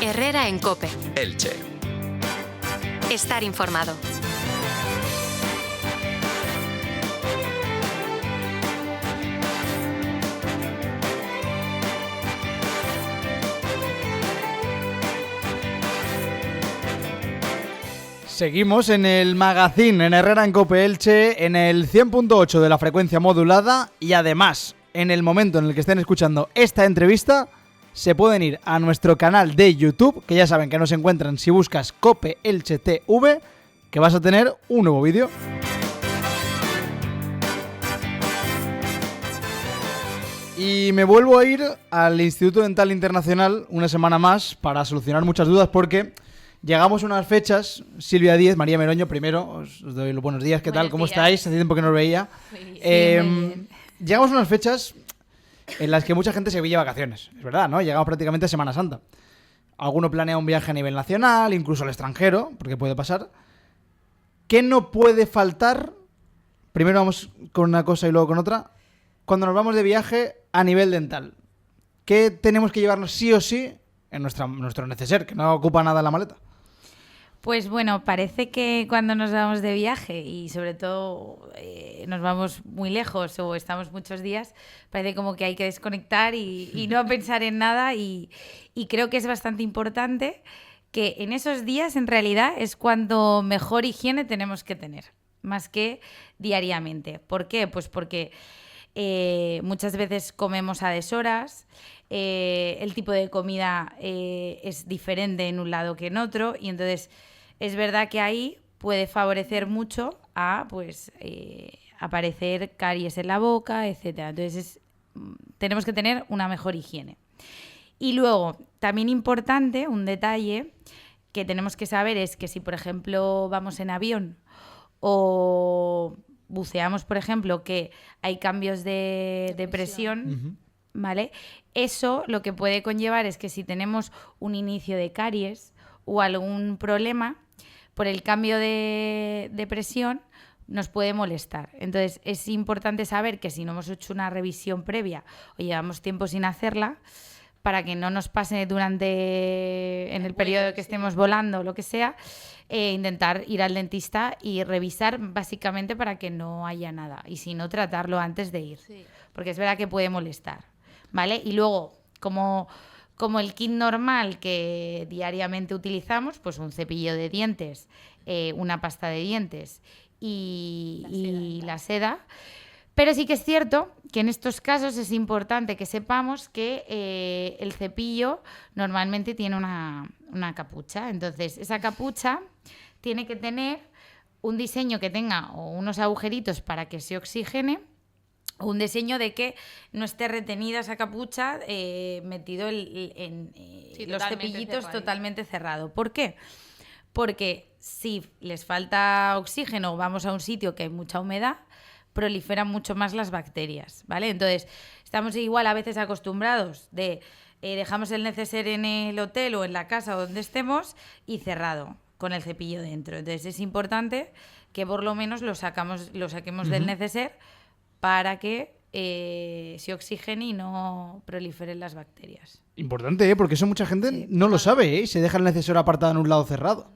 Herrera en COPE. Elche. Estar informado. Seguimos en el magazine en Herrera en COPE Elche, en el 100.8 de la frecuencia modulada, y además, en el momento en el que estén escuchando esta entrevista, se pueden ir a nuestro canal de YouTube, que ya saben que nos encuentran si buscas COPE Elche TV, que vas a tener un nuevo vídeo. Y me vuelvo a ir al Instituto Dental Internacional una semana más para solucionar muchas dudas, porque llegamos a unas fechas. Silvia Díez, María Meroño, primero os doy los buenos días. ¿Qué tal? ¿Cómo estáis? Hace tiempo que no os veía. Muy bien. Llegamos a unas fechas en las que mucha gente se pilla vacaciones. Es verdad, ¿no? Llegamos prácticamente a Semana Santa. Alguno planea un viaje a nivel nacional, incluso al extranjero, porque puede pasar. ¿Qué no puede faltar? Primero vamos con una cosa y luego con otra. Cuando nos vamos de viaje a nivel dental, ¿qué tenemos que llevarnos sí o sí en nuestro neceser, que no ocupa nada en la maleta? Pues bueno, parece que cuando nos vamos de viaje y sobre todo nos vamos muy lejos o estamos muchos días, parece como que hay que desconectar y no pensar en nada, y creo que es bastante importante que en esos días en realidad es cuando mejor higiene tenemos que tener, más que diariamente. ¿Por qué? Pues porque muchas veces comemos a deshoras, el tipo de comida es diferente en un lado que en otro, y entonces es verdad que ahí puede favorecer mucho a aparecer caries en la boca, etcétera. Entonces tenemos que tener una mejor higiene. Y luego, también importante, un detalle que tenemos que saber es que si, por ejemplo, vamos en avión o buceamos, por ejemplo, que hay cambios de presión, ¿vale? Eso lo que puede conllevar es que si tenemos un inicio de caries o algún problema, por el cambio de presión nos puede molestar. Entonces es importante saber que si no hemos hecho una revisión previa o llevamos tiempo sin hacerla, para que no nos pase en el periodo que estemos volando o lo que sea, intentar ir al dentista y revisar básicamente para que no haya nada, y si no, tratarlo antes de ir, porque es verdad que puede molestar, ¿vale? Y luego, como el kit normal que diariamente utilizamos, pues un cepillo de dientes, una pasta de dientes y la seda. Pero sí que es cierto que en estos casos es importante que sepamos que el cepillo normalmente tiene una capucha. Entonces, esa capucha tiene que tener un diseño que tenga o unos agujeritos para que se oxigene, o un diseño de que no esté retenida esa capucha metido en los cepillitos totalmente cerrado. ¿Por qué? Porque si les falta oxígeno o vamos a un sitio que hay mucha humedad, proliferan mucho más las bacterias, ¿vale? Entonces, estamos igual a veces acostumbrados de dejamos el neceser en el hotel o en la casa o donde estemos y cerrado, con el cepillo dentro. Entonces, es importante que por lo menos lo saquemos del neceser para que se oxigene y no proliferen las bacterias. Importante, ¿eh? Porque eso mucha gente no lo sabe, ¿eh? Y se deja el neceser apartado en un lado cerrado.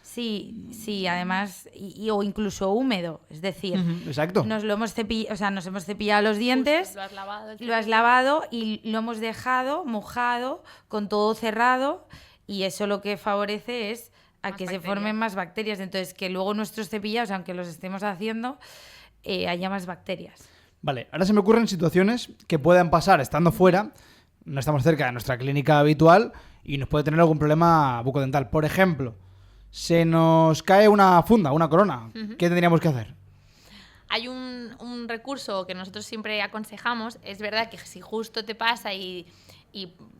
Sí, además, o incluso húmedo, es decir, exacto. Nos hemos cepillado los dientes, justo, lo has lavado y lo hemos dejado mojado, con todo cerrado, y eso lo que favorece es a que se formen más bacterias. Entonces, que luego nuestros cepillados, aunque los estemos haciendo, haya más bacterias. Vale, ahora se me ocurren situaciones que puedan pasar estando fuera, no estamos cerca de nuestra clínica habitual y nos puede tener algún problema bucodental. Por ejemplo, se nos cae una funda, una corona. ¿Qué tendríamos que hacer? Hay un recurso que nosotros siempre aconsejamos. Es verdad que si justo te pasa y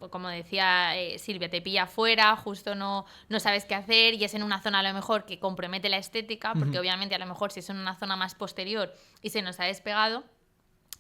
como decía Silvia, te pilla afuera, justo no sabes qué hacer y es en una zona a lo mejor que compromete la estética, porque obviamente a lo mejor si es en una zona más posterior y se nos ha despegado,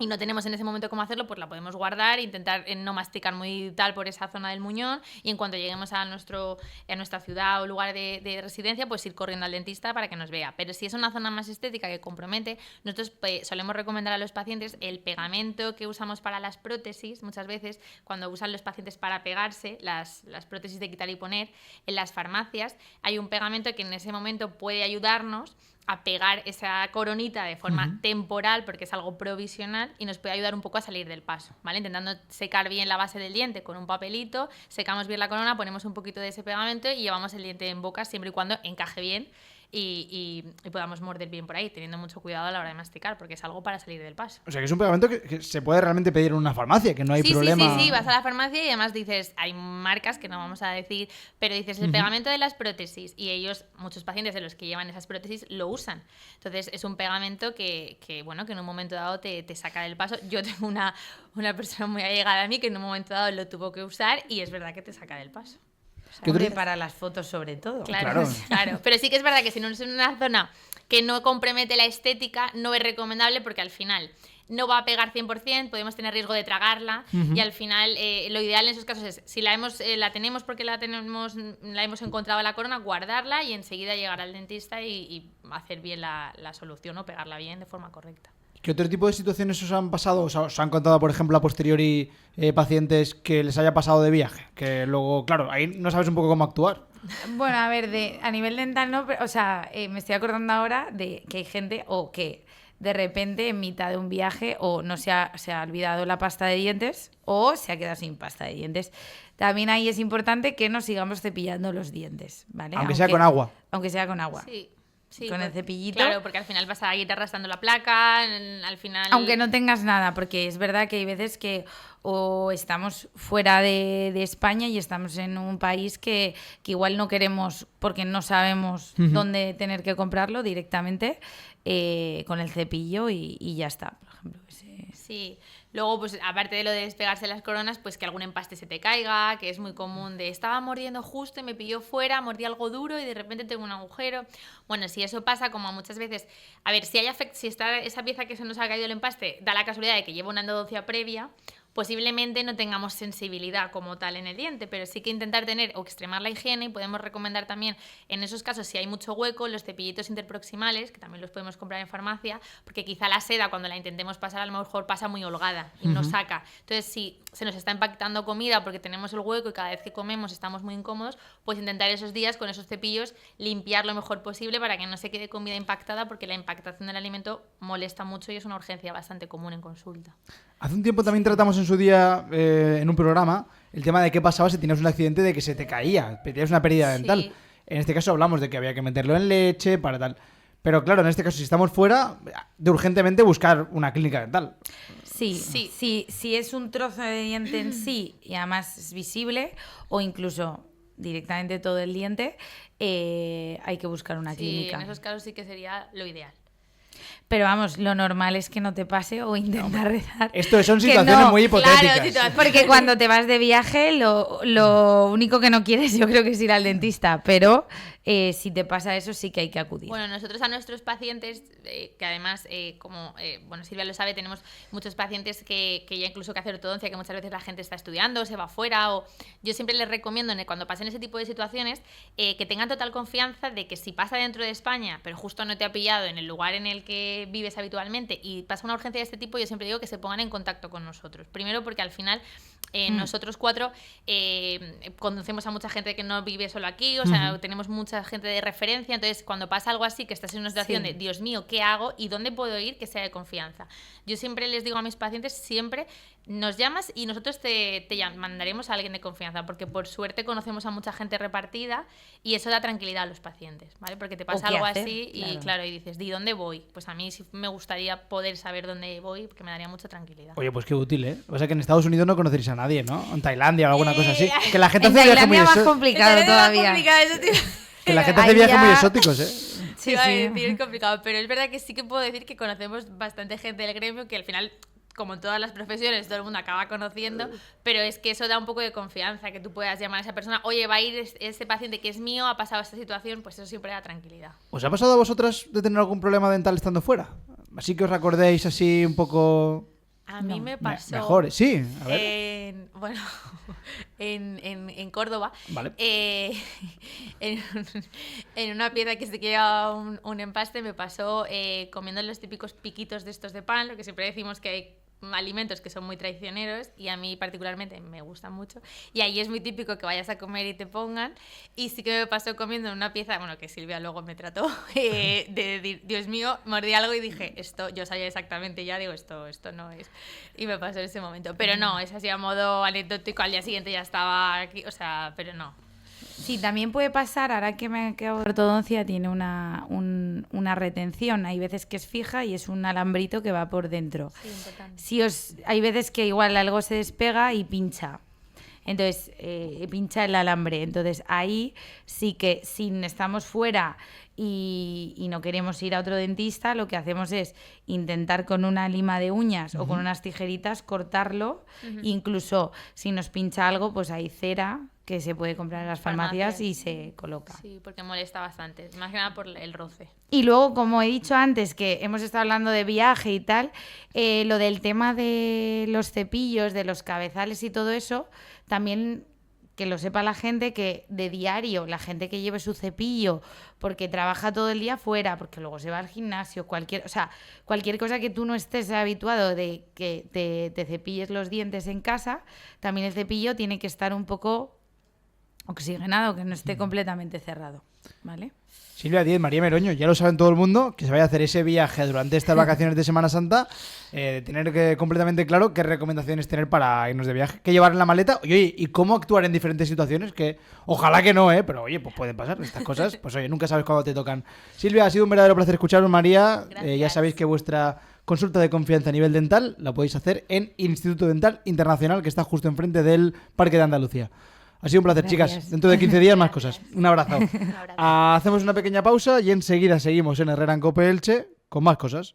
y no tenemos en ese momento cómo hacerlo, pues la podemos guardar, intentar no masticar muy tal por esa zona del muñón, y en cuanto lleguemos a nuestra ciudad o lugar de residencia, pues ir corriendo al dentista para que nos vea. Pero si es una zona más estética que compromete, nosotros solemos recomendar a los pacientes el pegamento que usamos para las prótesis. Muchas veces cuando usan los pacientes para pegarse las prótesis de quitar y poner, en las farmacias hay un pegamento que en ese momento puede ayudarnos a pegar esa coronita de forma temporal, porque es algo provisional, y nos puede ayudar un poco a salir del paso, ¿vale? Intentando secar bien la base del diente con un papelito, secamos bien la corona, ponemos un poquito de ese pegamento y llevamos el diente en boca siempre y cuando encaje bien y podamos morder bien por ahí, teniendo mucho cuidado a la hora de masticar, porque es algo para salir del paso. O sea, que es un pegamento que se puede realmente pedir en una farmacia, que no hay problema. Sí, vas a la farmacia y además dices, hay marcas que no vamos a decir, pero dices el pegamento de las prótesis, y ellos, muchos pacientes de los que llevan esas prótesis, lo usan. Entonces es un pegamento que en un momento dado te saca del paso. Yo tengo una persona muy allegada a mí que en un momento dado lo tuvo que usar y es verdad que te saca del paso. Hombre, para las fotos sobre todo. Claro. Pero sí que es verdad que si no es en una zona que no compromete la estética, no es recomendable, porque al final no va a pegar 100%, podemos tener riesgo de tragarla, y al final lo ideal en esos casos es, si la tenemos porque la hemos encontrado en la corona, guardarla y enseguida llegar al dentista y hacer bien la solución, o pegarla bien de forma correcta. ¿Qué otro tipo de situaciones os han pasado? ¿Os han contado, por ejemplo, a posteriori pacientes que les haya pasado de viaje? Que luego, claro, ahí no sabes un poco cómo actuar. Bueno, a ver, a nivel dental no, pero, o sea, me estoy acordando ahora de que hay gente o que de repente en mitad de un viaje o no se ha olvidado la pasta de dientes o se ha quedado sin pasta de dientes. También ahí es importante que nos sigamos cepillando los dientes, ¿vale? Aunque sea con agua. Aunque sea con agua. Sí, con el cepillito. Claro, porque al final vas a ir arrastrando la placa, al final... Aunque no tengas nada, porque es verdad que hay veces que o estamos fuera de España y estamos en un país que igual no queremos, porque no sabemos dónde tener que comprarlo directamente, con el cepillo y ya está, por ejemplo. Sí. Luego, pues aparte de lo de despegarse las coronas, pues que algún empaste se te caiga, que es muy común de estaba mordiendo justo y me pilló fuera, mordí algo duro y de repente tengo un agujero. Bueno, si eso pasa, como muchas veces, a ver, si está esa pieza que se nos ha caído el empaste, da la casualidad de que lleva una endodoncia previa, posiblemente no tengamos sensibilidad como tal en el diente, pero sí que intentar tener o extremar la higiene, y podemos recomendar también en esos casos, si hay mucho hueco, los cepillitos interproximales, que también los podemos comprar en farmacia, porque quizá la seda cuando la intentemos pasar a lo mejor pasa muy holgada y no saca. Entonces, si se nos está impactando comida porque tenemos el hueco y cada vez que comemos estamos muy incómodos, pues intentar esos días con esos cepillos limpiar lo mejor posible para que no se quede comida impactada, porque la impactación del alimento molesta mucho y es una urgencia bastante común en consulta. Hace un tiempo también tratamos en su día, en un programa, el tema de qué pasaba si tenías un accidente de que se te caía, tenías una pérdida dental. Sí. En este caso hablamos de que había que meterlo en leche para tal. Pero claro, en este caso, si estamos fuera, de urgentemente buscar una clínica dental. Si es un trozo de diente en sí y además es visible, o incluso directamente todo el diente, hay que buscar una clínica. En esos casos sí que sería lo ideal. Pero vamos, lo normal es que no te pase o intentar rezar. Esto son situaciones muy hipotéticas. Claro, porque cuando te vas de viaje, lo único que no quieres, yo creo que es ir al dentista. Pero si te pasa eso, sí que hay que acudir. Bueno, nosotros a nuestros pacientes, que además, como Silvia lo sabe, tenemos muchos pacientes que ya incluso que hacer ortodoncia, que muchas veces la gente está estudiando, se va fuera, o yo siempre les recomiendo, cuando pasen ese tipo de situaciones, que tengan total confianza de que si pasa dentro de España, pero justo no te ha pillado en el lugar en el que vives habitualmente y pasa una urgencia de este tipo, yo siempre digo que se pongan en contacto con nosotros. Primero porque al final nosotros 4 conocemos a mucha gente que no vive solo aquí, o sea, tenemos mucha gente de referencia, entonces cuando pasa algo así, que estás en una situación de Dios mío, ¿qué hago? ¿Y dónde puedo ir? Que sea de confianza. Yo siempre les digo a mis pacientes, siempre nos llamas y nosotros te mandaremos a alguien de confianza, porque por suerte conocemos a mucha gente repartida y eso da tranquilidad a los pacientes, ¿vale? Porque te pasa algo así y claro, y dices, ¿de dónde voy? Pues a mí sí me gustaría poder saber dónde voy, porque me daría mucha tranquilidad. Oye, pues qué útil, ¿eh? O sea que en Estados Unidos no conoceréis a nadie, ¿no? En Tailandia o alguna cosa así. Que la gente en hace viajes muy Tailandia más complicado todavía. Que la gente hace viajes muy exóticos, ¿eh? Sí, iba a decir, es complicado, pero es verdad que sí que puedo decir que conocemos bastante gente del gremio que al final, como en todas las profesiones, todo el mundo acaba conociendo, pero es que eso da un poco de confianza, que tú puedas llamar a esa persona, oye, va a ir este paciente que es mío, ha pasado esta situación, pues eso siempre da tranquilidad. ¿Os ha pasado a vosotras de tener algún problema dental estando fuera? Así que os recordéis así un poco... A mí No. me pasó. Mejor, sí. A ver. Bueno, en Córdoba. Vale. En, en una pieza que se queda un empaste, me pasó comiendo los típicos piquitos de estos de pan, lo que siempre decimos que hay alimentos que son muy traicioneros y a mí particularmente me gustan mucho y ahí es muy típico que vayas a comer y te pongan y sí que me pasó comiendo una pieza, bueno, que Silvia luego me trató Dios mío, mordí algo y dije esto, yo sabía exactamente ya, digo esto no es, y me pasó en ese momento, pero no, es así a modo anecdótico, al día siguiente ya estaba aquí, o sea, pero no. Sí, también puede pasar, ahora que me quedo de ortodoncia, tiene una retención. Hay veces que es fija y es un alambrito que va por dentro. Sí, importante. Hay veces que igual algo se despega y pincha. Entonces, pincha el alambre. Entonces, ahí sí que si estamos fuera y no queremos ir a otro dentista, lo que hacemos es intentar con una lima de uñas o con unas tijeritas cortarlo. Incluso si nos pincha algo, pues hay cera que se puede comprar en las farmacias y se coloca. Sí, porque molesta bastante, más que nada por el roce. Y luego, como he dicho antes, que hemos estado hablando de viaje y tal, lo del tema de los cepillos, de los cabezales y todo eso, también que lo sepa la gente que de diario, la gente que lleve su cepillo porque trabaja todo el día fuera, porque luego se va al gimnasio, cualquier cosa que tú no estés habituado de que te cepilles los dientes en casa, también el cepillo tiene que estar un poco oxigenado, que no esté completamente cerrado, ¿vale? Silvia Díez, María Meroño, ya lo saben todo el mundo, que se vaya a hacer ese viaje durante estas vacaciones de Semana Santa, tener completamente claro qué recomendaciones tener para irnos de viaje, qué llevar en la maleta, oye, y cómo actuar en diferentes situaciones, que ojalá que no, pero oye, pues pueden pasar estas cosas, pues oye, nunca sabes cuándo te tocan. Silvia, ha sido un verdadero placer escucharos, María, ya sabéis que vuestra consulta de confianza a nivel dental la podéis hacer en Instituto Dental Internacional, que está justo enfrente del Parque de Andalucía. Ha sido un placer, Gracias. chicas. Dentro de 15 días más cosas. Un abrazo. Hacemos una pequeña pausa y enseguida seguimos en Herrera en Cope Elche con más cosas.